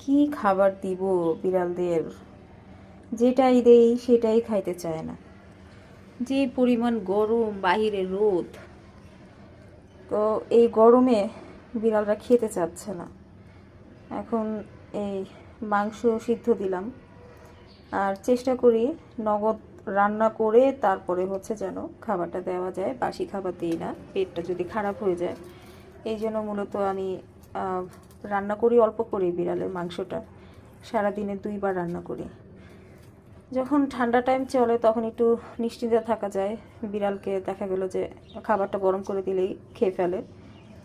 কি খাবার দিব বিড়ালদের? যেটাই দেই সেটাই খাইতে চায় না। যে পরিমাণ গরম, বাহিরে রোদ, তো এই গরমে বিড়ালরা খেতে চাচ্ছে না। এখন এই মাংস সিদ্ধ দিলাম, আর চেষ্টা করি নগদ রান্না করে তারপরে হচ্ছে যেন খাবারটা দেওয়া যায়। বাসি খাবার দিই না, পেটটা যদি খারাপ হয়ে যায়। এই জন্য মূলত আমি রান্না করি অল্প করি বিড়ালের মাংসটা। সারাদিনে 2 বার রান্না করি। যখন ঠান্ডা টাইম চলে তখন একটু নিশ্চিন্তে থাকা যায়। বিড়ালকে দেখা গেল যে খাবারটা গরম করে দিলেই খেয়ে ফেলে,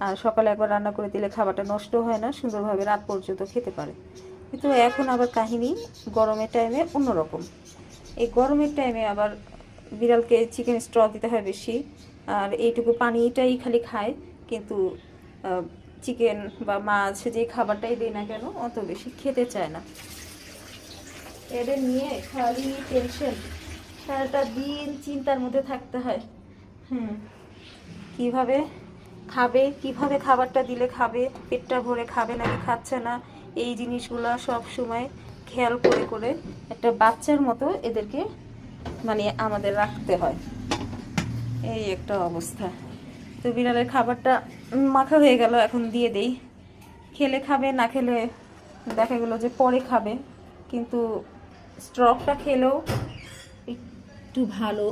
আর সকালে একবার রান্না করে দিলে খাবারটা নষ্ট হয় না, সুন্দরভাবে রাত পর্যন্ত খেতে পারে। কিন্তু এখন আবার কাহিনী গরমের টাইমে অন্যরকম। এই গরমের টাইমে আবার বিড়ালকে চিকেন স্ট্র দিতে হয় বেশি, আর এইটুকু পানিটাই খালি খায়। কিন্তু চিকেন বা মাছ যে খাবারটাই দিই না কেন অত বেশি খেতে চায় না। এদের নিয়ে খালি টেনশন, সারাটা দিন চিন্তার মধ্যে থাকতে হয়। কিভাবে খাবে, কিভাবে খাবারটা দিলে খাবে, পেটটা ভরে খাবে নাকি খাচ্ছে না, এই জিনিসগুলো সব সময় খেয়াল করে করে একটা বাচ্চার মতো এদেরকে মানে আমাদের রাখতে হয়। এই একটা অবস্থা। তো বিড়ালের খাবারটা মাখা হয়ে গেল, এখন দিয়ে দেই। খেলে খাবে, না খেলে দেখা গেল যে পরে খাবে। কিন্তু স্ট্রকটা খেলেও একটু ভালো।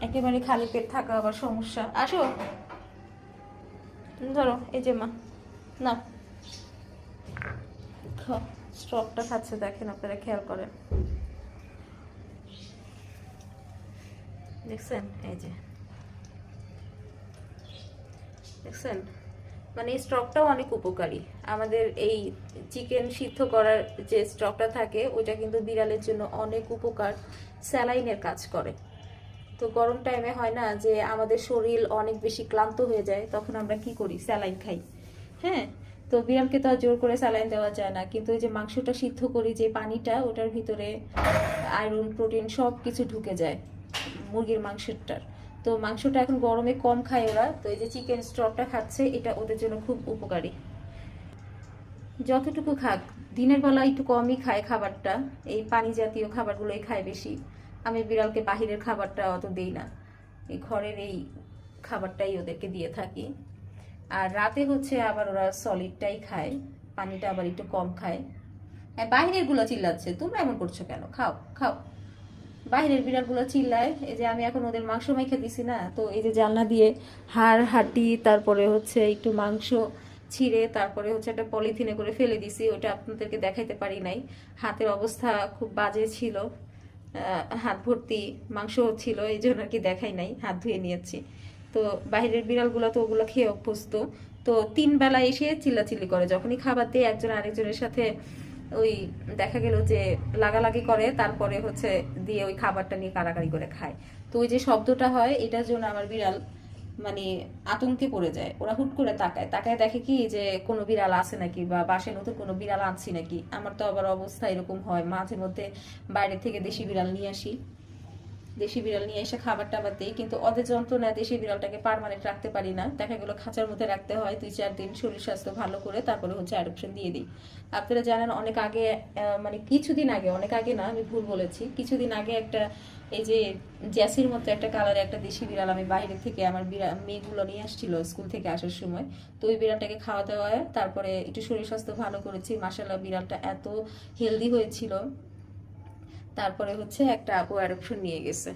একেবারে খালি পেট থাকা আবার সমস্যা। আসো, ধরো এই যে মা, না স্ট্রকটা খাচ্ছে, দেখেন আপনারা খেয়াল করেন, দেখছেন? এই যে দেখছেন, মানে এই স্টকটাও অনেক উপকারী। আমাদের এই চিকেন সিদ্ধ করার যে স্টকটা থাকে ওইটা কিন্তু বিড়ালের জন্য অনেক উপকার, স্যালাইনের কাজ করে। তো গরম টাইমে হয় না যে আমাদের শরীর অনেক বেশি ক্লান্ত হয়ে যায়, তখন আমরা কি করি? স্যালাইন খাই। হ্যাঁ, তো বিড়ালকে তো আর জোর করে স্যালাইন দেওয়া যায় না, কিন্তু ওই যে মাংসটা সিদ্ধ করি যে পানিটা, ওটার ভিতরে আয়রন, প্রোটিন সব কিছু ঢুকে যায় মুরগির মাংসটার। তো মাংসটা এখন গরমে কম খায় ওরা, তো এই যে চিকেন স্টকটা খাচ্ছে, এটা ওদের জন্য খুব উপকারী। যতটুকু খাক, দিনের বেলা একটু কমই খায় খাবারটা, এই পানি জাতীয় খাবারগুলোই খায় বেশি। আমি বিড়ালকে বাহিরের খাবারটা অত দিই না, এই ঘরের এই খাবারটাই ওদেরকে দিয়ে থাকি। আর রাতে হচ্ছে আবার ওরা সলিডটাই খায়, পানিটা আবার একটু কম খায়। হ্যাঁ, বাহিরের গুলো চিল্লাচ্ছে, তোমরা এমন করছো কেন? খাও খাও। বাইরের বিড়ালগুলো চিল্লায়। এই যে আমি এখন ওদের মাংস মেখে দিছি না, তো এই যে জানলা দিয়ে হাড় হাড্ডি, তারপরে হচ্ছে একটু মাংস ছিঁড়ে তারপরে হচ্ছে একটা পলিথিনে করে ফেলে দিছি, ওটা আপনাদেরকে দেখাইতে পারি নাই। হাতের অবস্থা খুব বাজে ছিল, হাত ভর্তি মাংস ছিল, এই জন্য আর কি দেখাই নাই, হাত ধুয়ে নিয়েছি। তো বাইরের বিড়ালগুলো তো ওগুলো খেয়ে অভ্যস্ত। তো 3 বেলা এসে চিল্লাচিল্লি করে, যখনই খাবার দিয়ে একজন আরেকজনের সাথে ওই দেখা গেল যে লাগালাগি করে, তারপরে হচ্ছে দিয়ে ওই খাবারটা নিয়ে কাড়াকাড়ি করে খায়। তো ওই যে শব্দটা হয়, এটার জন্য আমার বিড়াল মানে আতঙ্কে পড়ে যায়। ওরা হুট করে তাকায় তাকায়, দেখে কি যে কোনো বিড়াল আছে নাকি, বা বাসায় নতুন কোনো বিড়াল আনছি নাকি। আমার তো আবার অবস্থা এরকম হয়, মাঝে মধ্যে বাইরে থেকে দেশি বিড়াল নিয়ে আসি, দেশি বিড়াল নিয়ে এসে খাবার টাবার দিই, কিন্তু ওদের যন্ত্রণায় দেশি বিড়ালটাকে পার্মানেন্ট রাখতে পারি না। দেখা গেলো খাঁচার মধ্যে রাখতে হয় 2-4 দিন, শরীর স্বাস্থ্য ভালো করে তারপরে হচ্ছে অ্যাডপশন দিয়ে দিই। আপনারা জানেন অনেক আগে, মানে কিছুদিন আগে, অনেক আগে না আমি ভুল বলেছি, কিছুদিন আগে একটা এই যে জ্যাসির মতো একটা কালারে একটা দেশি বিড়াল আমি বাইরে থেকে আমার মেয়েগুলো নিয়ে আসছিল স্কুল থেকে আসার সময়। তো ওই বিড়ালটাকে খাওয়া দাওয়া, তারপরে একটু শরীর স্বাস্থ্য ভালো করেছি, মাশাআল্লাহ বিড়ালটা এত হেলদি হয়েছিল। তারপরে হচ্ছে একটা আপু অ্যাডপশন নিয়ে গেছে।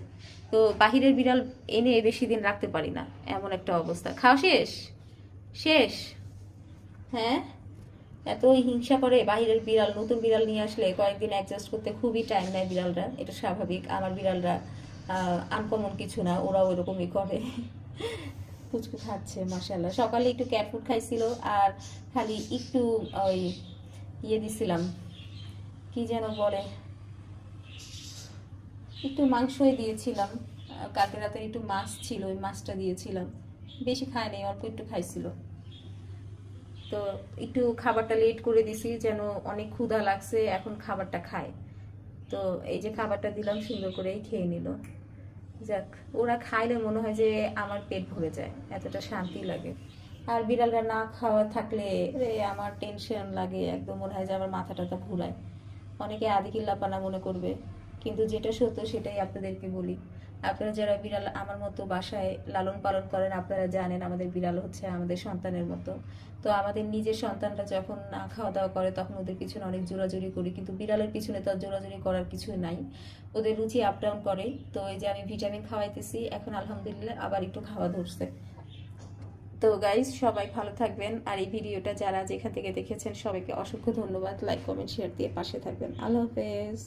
তো বাহিরের বিড়াল এনে বেশি দিন রাখতে পারি না, এমন একটা অবস্থা। খাওয়া শেষ? শেষ? হ্যাঁ, এত হিংসা করে বাহিরের বিড়াল। নতুন বিড়াল নিয়ে আসলে কয়েকদিন অ্যাডজাস্ট করতে খুবই টাইম নেয় বিড়ালরা, এটা স্বাভাবিক। আমার বিড়ালরা আনকমন কিছু না, ওরাও এরকমই করে। পুচকু খাচ্ছে মাশাআল্লাহ। সকালে একটু ক্যাট ফুড খাইছিল, আর খালি একটু ওই ইয়ে দিছিলাম, কি যেন বলে, একটু মাংসই দিয়েছিলাম। কালকে রাতের একটু মাছ ছিল, ওই মাছটা দিয়েছিলাম। বেশি খায় নাই, অল্প একটু খাইছিল। তো একটু খাবারটা লেট করে দিছি, যেন অনেক ক্ষুধা লাগছে, এখন খাবারটা খায়। তো এই যে খাবারটা দিলাম, সুন্দর করেই খেয়ে নিল। যাক, ওরা খাইলে মনে হয় যে আমার পেট ভরে যায়, এতটা শান্তি লাগে। আর বিড়ালরা না খাওয়া থাকলে রে আমার টেনশন লাগে, একদম মনে হয় যে আমার মাথা টাথা ঘুরায়। অনেকে আদিকিল্লাপানা মনে করবে, কিন্তু যেটা সত্য সেটাই আপনাদেরকে বলি। আপনারা যারা বিড়াল আমার মতো বাসায় লালন পালন করেন, আপনারা জানেন আমাদের বিড়াল হচ্ছে আমাদের সন্তানের মতো। তো আমাদের নিজের সন্তানরা যখন না খাওয়া দাওয়া করে তখন ওদের পিছনে অনেক জোরাজুরি করি, কিন্তু বিড়ালের পিছনে তো আর জোরাজুরি করার কিছু নাই। ওদের রুচি আপ ডাউন করে। তো এই যে আমি ভিটামিন খাওয়াইতেছি, এখন আলহামদুলিল্লাহ আবার একটু খাওয়া ধরছে। তো গাইজ, সবাই ভালো থাকবেন। আর এই ভিডিওটা যারা যেখান থেকে দেখেছেন সবাইকে অসংখ্য ধন্যবাদ। লাইক কমেন্ট শেয়ার দিয়ে পাশে থাকবেন। আল্লাহ হাফেজ।